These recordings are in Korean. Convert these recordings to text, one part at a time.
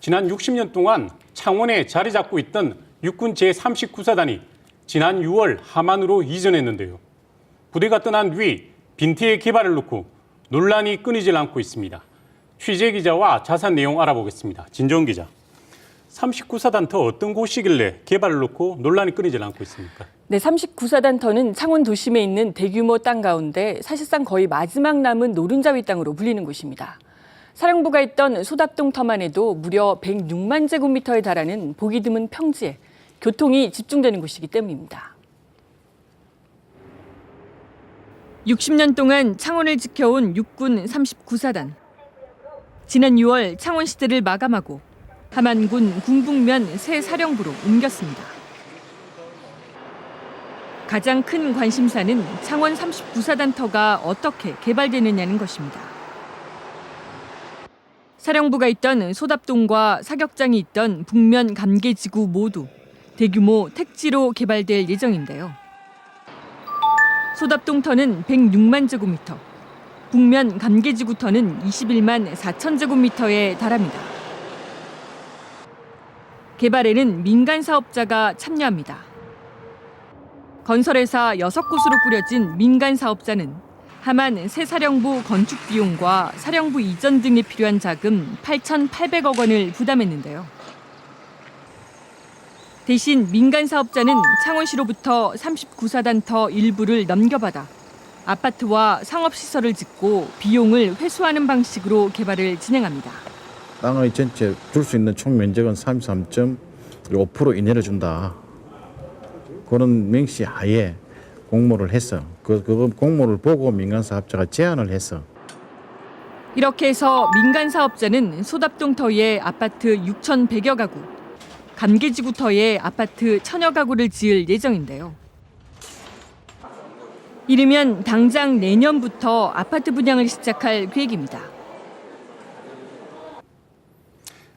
지난 60년 동안 창원에 자리 잡고 있던 육군 제39사단이 지난 6월 함안으로 이전했는데요. 부대가 떠난 뒤 빈티의 개발을 놓고 논란이 끊이질 않고 있습니다. 취재 기자와 자세한 내용 알아보겠습니다. 진정 기자. 39사단터 어떤 곳이길래 개발을 놓고 논란이 끊이질 않고 있습니까? 네, 39사단터는 창원 도심에 있는 대규모 땅 가운데 사실상 거의 마지막 남은 노른자위 땅으로 불리는 곳입니다. 사령부가 있던 소답동 터만 해도 무려 106만 제곱미터에 달하는 보기 드문 평지에 교통이 집중되는 곳이기 때문입니다. 60년 동안 창원을 지켜온 육군 39사단. 지난 6월 창원시대를 마감하고 함안군 궁북면 새 사령부로 옮겼습니다. 가장 큰 관심사는 창원 39사단터가 어떻게 개발되느냐는 것입니다. 사령부가 있던 소답동과 사격장이 있던 북면 감계지구 모두 대규모 택지로 개발될 예정인데요. 소답동터는 106만 제곱미터, 북면 감계지구터는 21만 4천 제곱미터에 달합니다. 개발에는 민간 사업자가 참여합니다. 건설회사 6곳으로 꾸려진 민간 사업자는 함안 새 사령부 건축 비용과 사령부 이전 등에 필요한 자금 8,800억 원을 부담했는데요. 대신 민간 사업자는 창원시로부터 39사단터 일부를 넘겨받아 아파트와 상업시설을 짓고 비용을 회수하는 방식으로 개발을 진행합니다. 땅의 전체 줄 수 있는 총 면적은 33.5% 이내를 준다. 그런 명시 하에 공모를 했어. 그 공모를 보고 민간 사업자가 제안을 했어. 이렇게 해서 민간 사업자는 소답동터에 아파트 6,100여 가구, 감계지구터에 아파트 1,000여 가구를 지을 예정인데요. 이르면 당장 내년부터 아파트 분양을 시작할 계획입니다.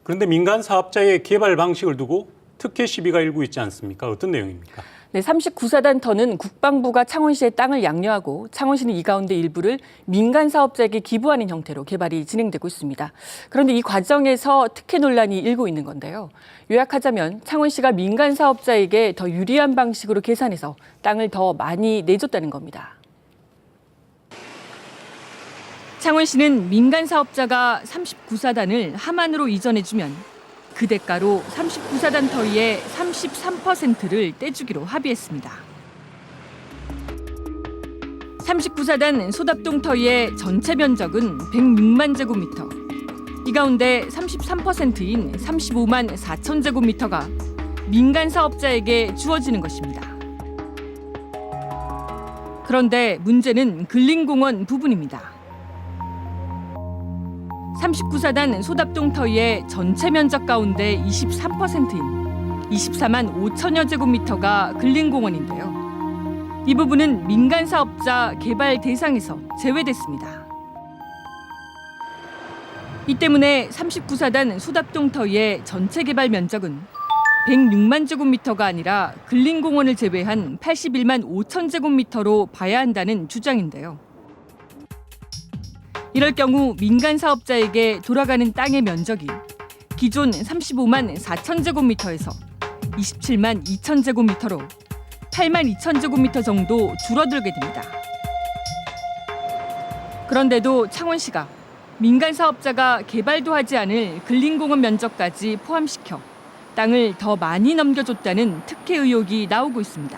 그런데 민간 사업자의 개발 방식을 두고 특혜 시비가 일고 있지 않습니까? 어떤 내용입니까? 네, 39사단터는 국방부가 창원시에 땅을 양려하고 창원시는 이 가운데 일부를 민간 사업자에게 기부하는 형태로 개발이 진행되고 있습니다. 그런데 이 과정에서 특혜 논란이 일고 있는 건데요. 요약하자면 창원시가 민간 사업자에게 더 유리한 방식으로 계산해서 땅을 더 많이 내줬다는 겁니다. 창원시는 민간 사업자가 39사단을 함안으로 이전해주면 그 대가로 39사단 터위의 33%를 떼주기로 합의했습니다. 39사단 소답동 터위의 전체 면적은 106만 제곱미터. 이 가운데 33%인 35만 4천 제곱미터가 민간 사업자에게 주어지는 것입니다. 그런데 문제는 근린공원 부분입니다. 39사단 소답동 터위의 전체 면적 가운데 23%인 24만 5천여 제곱미터가 근린공원인데요. 이 부분은 민간 사업자 개발 대상에서 제외됐습니다. 이 때문에 39사단 소답동 터위의 전체 개발 면적은 106만 제곱미터가 아니라 근린공원을 제외한 81만 5천 제곱미터로 봐야 한다는 주장인데요. 이럴 경우 민간 사업자에게 돌아가는 땅의 면적이 기존 35만 4천 제곱미터에서 27만 2천 제곱미터로 8만 2천 제곱미터 정도 줄어들게 됩니다. 그런데도 창원시가 민간 사업자가 개발도 하지 않을 근린공원 면적까지 포함시켜 땅을 더 많이 넘겨줬다는 특혜 의혹이 나오고 있습니다.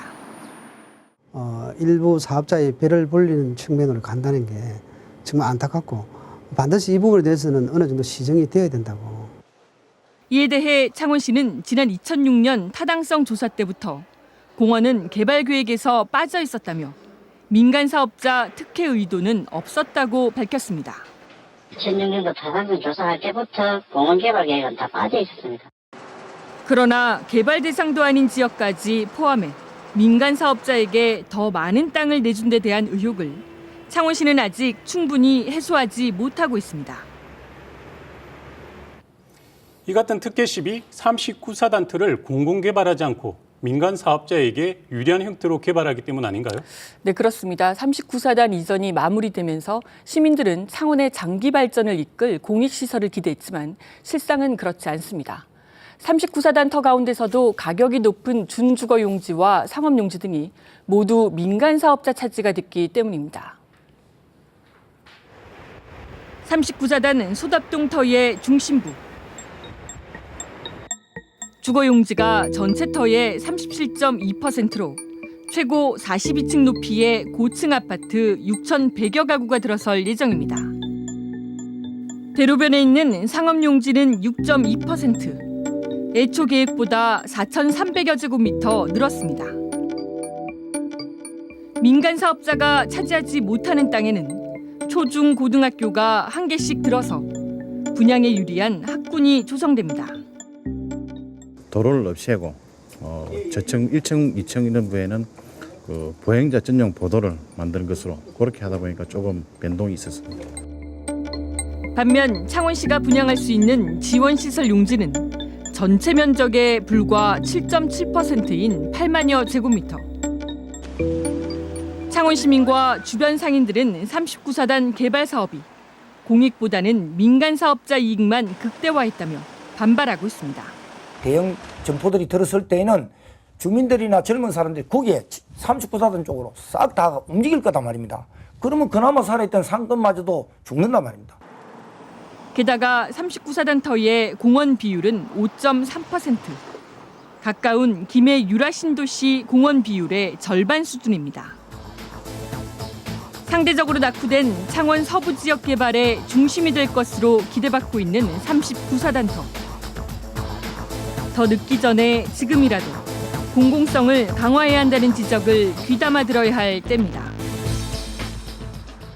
일부 사업자의 배를 불리는 측면으로 간다는 게 정말 안타깝고 반드시 이 부분에 대해서는 어느 정도 시정이 되어야 된다고. 이에 대해 창원시는 지난 2006년 타당성 조사 때부터 공원은 개발 계획에서 빠져 있었다며 민간 사업자 특혜 의도는 없었다고 밝혔습니다. 2006년도 타당성 조사할 때부터 공원 개발 계획은 다 빠져 있었습니다. 그러나 개발 대상도 아닌 지역까지 포함해 민간 사업자에게 더 많은 땅을 내준 데 대한 의혹을 창원시는 아직 충분히 해소하지 못하고 있습니다. 이 같은 특혜 시비 39사단터를 공공개발하지 않고 민간 사업자에게 유리한 형태로 개발하기 때문 아닌가요? 네, 그렇습니다. 39사단 이전이 마무리되면서 시민들은 창원의 장기 발전을 이끌 공익시설을 기대했지만 실상은 그렇지 않습니다. 39사단 터 가운데서도 가격이 높은 준주거용지와 상업용지 등이 모두 민간 사업자 차지가 됐기 때문입니다. 39사단 소답동 터의 중심부. 주거용지가 전체 터의 37.2%로 최고 42층 높이의 고층 아파트 6,100여 가구가 들어설 예정입니다. 대로변에 있는 상업용지는 6.2%, 애초 계획보다 4,300여 제곱미터 늘었습니다. 민간 사업자가 차지하지 못하는 땅에는 초중 고등학교가 한 개씩 들어서 분양에 유리한 학군이 조성됩니다. 도로를 없애고 저층 1층, 2층 이런 부에는 그 보행자 전용 보도를 만드는 것으로 그렇게 하다 보니까 조금 변동이 있었습니다. 반면 창원시가 분양할 수 있는 지원시설 용지는 전체 면적의 불과 7.7%인 8만여 제곱미터. 창원 시민과 주변 상인들은 39사단 개발 사업이 공익보다는 민간 사업자 이익만 극대화했다며 반발하고 있습니다. 대형 점포들이 들어설 때에는 주민들이나 젊은 사람들이 거기에 39사단 쪽으로 싹 다 움직일 거단 말입니다. 그러면 그나마 살아있던 상권마저도 죽는단 말입니다. 게다가 39사단 터의 공원 비율은 5.3%. 가까운 김해 유라신도시 공원 비율의 절반 수준입니다. 상대적으로 낙후된 창원 서부 지역 개발의 중심이 될 것으로 기대받고 있는 39사단 터. 더 늦기 전에 지금이라도 공공성을 강화해야 한다는 지적을 귀담아 들어야 할 때입니다.